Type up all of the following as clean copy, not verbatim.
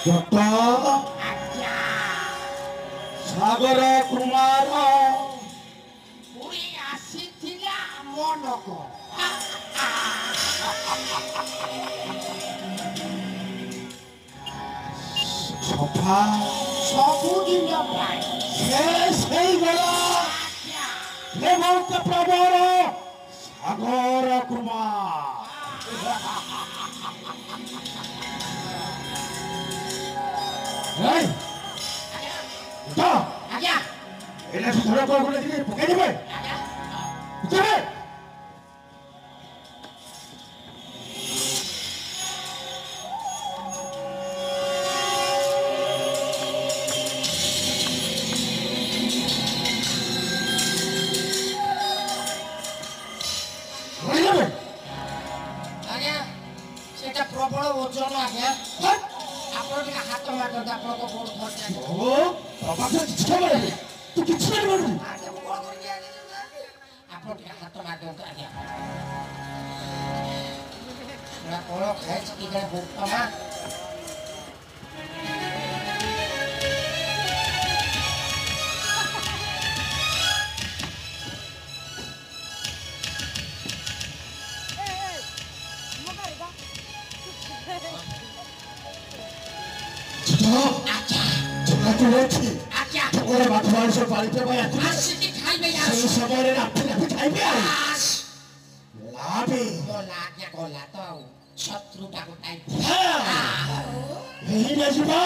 जटा सागर कुमार पूरी आसी थिला मनक सफा सबुदिन प्राय शेष हो गला हेमंत प्रभुर सागर कुमार आज्ञा एना से धरा पर बोले कि पकाई देबे चले आज्ञा सेटा प्रबल ओजन आज्ञा आपण के हाथ मार दो आपण को बोर्ड धर जाए ओ बाबा से किछ बोले तू किछ नहीं बोल आज्ञा बोल कर के आपण के हाथ मार दो आज्ञा ना कोलो खाए की का भूखमा आज्ञा ओरे बाथवान से पानी पे भाई आसी खाई में यार से सबरे ना अपने खाई पे लाबे यो लाग्या गोला तो शत्रु का टाइप यही ना जीवा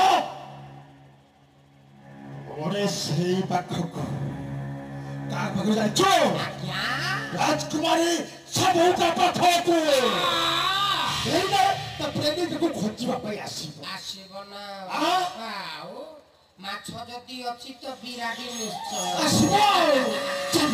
ओरे से पाखक का पाखक जाय चो आज्ञा राजकुमारी सब का पाखक एना त प्रेमी को खोजिबा पई आसीबो आसीबो ना आ? आओ माछ जदी अछि तो बिराडी निश्चय आसीबो चल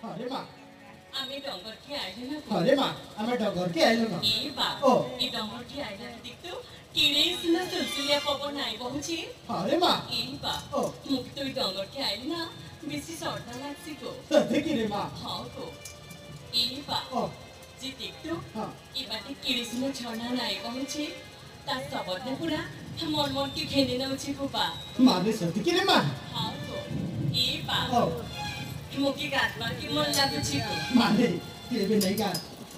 अरे मां আমি ডঙ্গর কি আইলে না अरे मां हमें डगर के आइलो ना এই বা ओ এই ডঙ্গর কি আইলে দেখতো কিরে সুনা সুলসুলিয়া পবন নাই বহুছি अरे मां এই বা ओ মুখ তুই ডঙ্গর কি আইলে না বেশি সর্দা লাগছি গো देखी रे मां হাও গো এই বা ओ যে দেখতো हां এবারে কিরে সুনা ছড়া নাই বহুছি তার সবদে পুরা মন মন কি ঘেনে নাউছি গো বা माने सती की रे मां হাও গো এই বা ओ মুখে গাতবার কি মন লাগুছি গো माने के भी नहीं का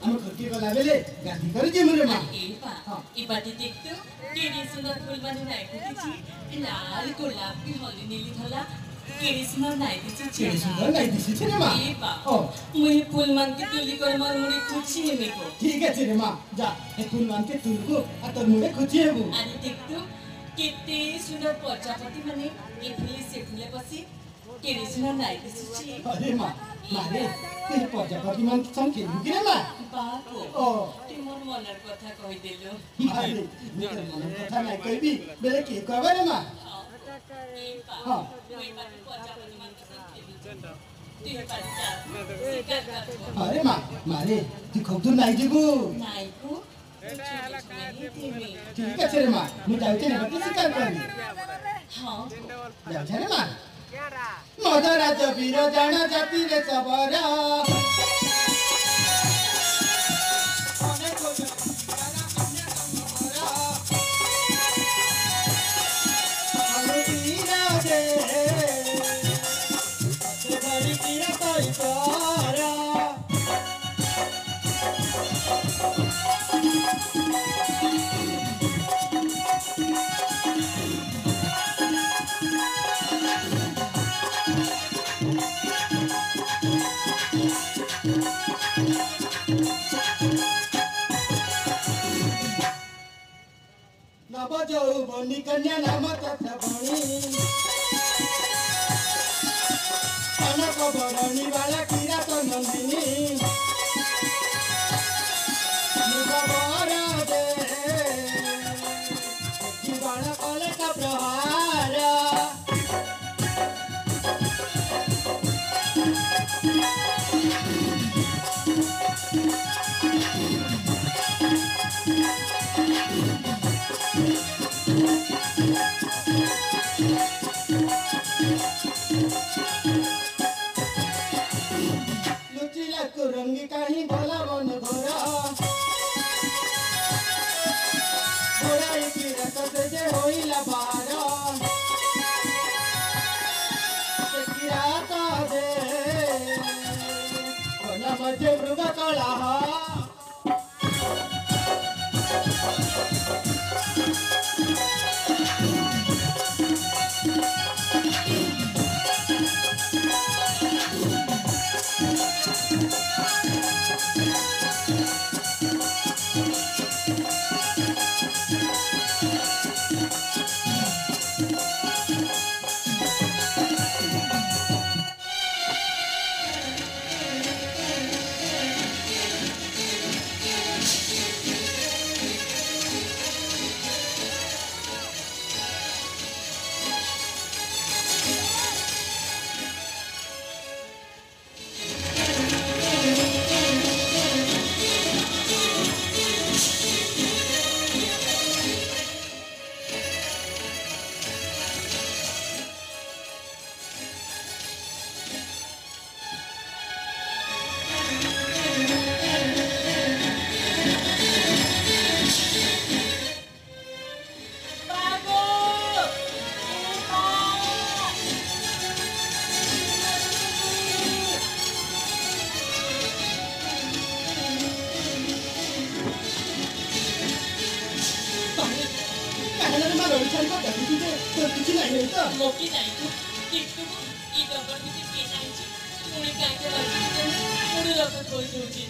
हम घर के गला बेले गादी कर जे मेरे मां এই বা हां এবারে দেখতো কিরে সুনা ফুল মানে নাই বহুছি লাল গোলাপি হলি নীলি ধলা কিরে সুনা নাই দিছি के सुंदर नहीं दिसी छे रे मां এই বা ओ मुझे फूल मान के तुली कर मार मुड़ी खुशी है मेरे को ठीक है रे मां जा ए फूल मान के तुल को आ तो मुड़े खुची है वो अरे देख तो कितने सुंदर प्रजापति माने ये फूले से फूले बसी केरे सुंदर नाई दिसुची अरे मां माने ते प्रजापति मान संग के बुकी रे मां बाको ओ तुम मोर मनर कथा कहि देलो माने निकर मन कथा नहीं कोई भी बेले के कहबे रे मां ए बा हां कोई बात प्रजापति मान के संग खेली तू ये बात जा शिकार कर अरे मां माने तू खूब दूर नहीं जीबू नाई को ठीक है रे मां मैं जाउते ना बते शिकार करनी हां जाउते रे मां मदराज वीर जान जाति रे सबरा नव यौवनी कन्या नाम तथा भणी कनक बरणी वाला कीरा तो नंदिनी मुख बरा दे बाण कले का प्रहार लुचिला कुरंगी काही भला मन घोरा घोड़ा की रसत से होइला बार किराता दे भला मजे मृग कला मोठी नाही तू किट्टू ई डबर किती केनायची कोणी काय काय वाजते कोणी लोक कोई सोची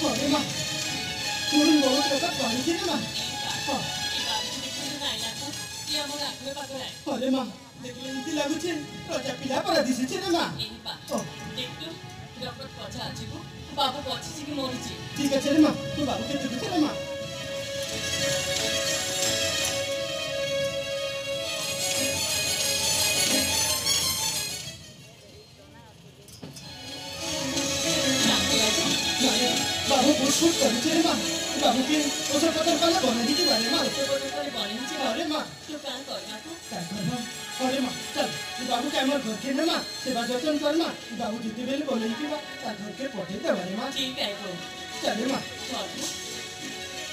अरे मां पुरून बोलत होता पाहिजे ना ई बाबू किती नाही लागू ती मग आखले पाकर आहे अरे मां देखले इति लागू छे रजा पिला पर दिसे छे ना मां एनी पा किट्टू डबर पछा आछिबो बाबू पछी कि मोरिची ठीक है रे मां तू बाबू के देखे ना मां बाबू पुष्प करते रे मां बाबू के ओसर पतर कला बने की बारे मां तो बोले करे बनिची अरे मां तू काम करना तू काय करना अरे मां चल तू बाबू के हमर घर के ना मां सेवा जतन कर मां बाबू जिते बेले बोले की बा ता घर के पठे दे बारे मां ठीक है तो चल रे मां चल